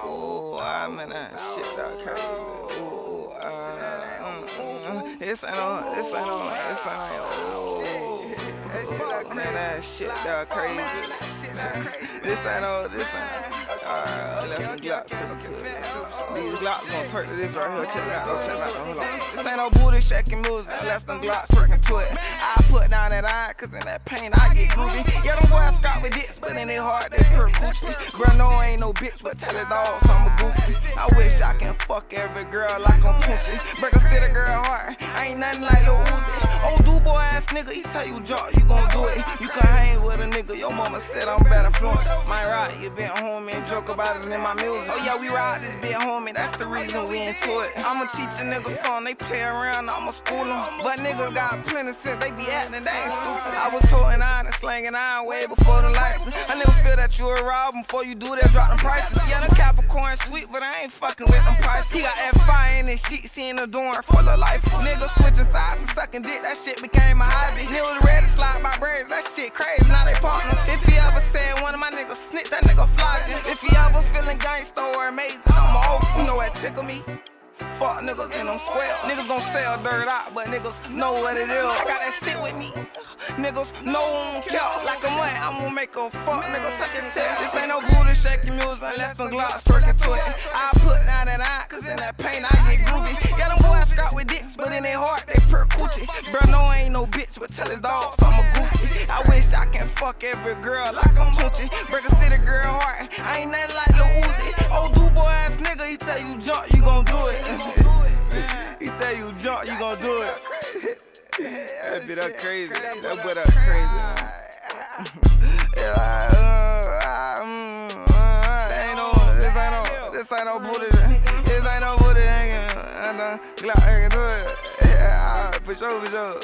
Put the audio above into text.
Ooh, I'm in that shit that crazy. Ooh, this ain't no, man, that shit that crazy. This ain't no, alright, let's GLOCK TWERK to it. These glocks gon' twerk to this right here. Check it out, hold on. This ain't no booty shaking music, unless them glocks twerking to it. I put down that eye, cause in that pain I get groovy. Yeah, them boys scrap with dicks, but in their heart they pure coochie. Bro, no, I ain't no bitch, but tell his dog, so I'm a goofy. I wish I can fuck every girl like I'm Poochie. Break a city girl heart, I ain't nothing like Lil Uzi. Old dude boy ass nigga, he tell you jump, you gon' do it. You can hang with a nigga, your mama said I'm bad influence. My ride, you been home and joke about it in my music. Oh yeah, we ride this bit homie, that's the reason we into it. I'ma teach a nigga song, they play around, I'ma school them. But niggas got plenty sense, they be acting, they ain't stupid. I was toting iron and slanging iron way before the license. I never feel that you a rob before you do that, drop them prices. Yeah, them Capricorn sweet, but I ain't fucking with them prices. He got that fire in his sheets, he in the door full of life. Niggas switching sides and sucking dick, that shit became a hobby. Niggas ready to slide by braids, that shit crazy, now they partners. If he ever said one of my niggas snitch, that nigga flogging. If he ever feeling gangsta or amazing, I'm off. You know what tickle me? Fuck niggas in them squares. Niggas gon' sell dirt out, but niggas know what it is. I got that stick with me. Niggas know I don't care. Like a month, I'm gon' make a fuck nigga tuck his tail. This ain't no booty shaking music unless them glocks twerking to it. I put down that eye, cause in that pain I get groovy. Yeah, them boys scrap with dicks, but in their heart they pure coochie. Bro, no, I ain't no bitch, but tell his dog, so I'm a goofy. I wish I can fuck every girl like I'm Poochie. Break a city girl heart, I ain't nothing like Lil Uzi. Old dude boy ass nigga, he tell you jump, you gon' do it. He tell you jump, you gon' do it. That bit up crazy. That bit up crazy. This ain't no booty. This ain't no booty hanging. GLOCK TWERK to it. Yeah, for sure.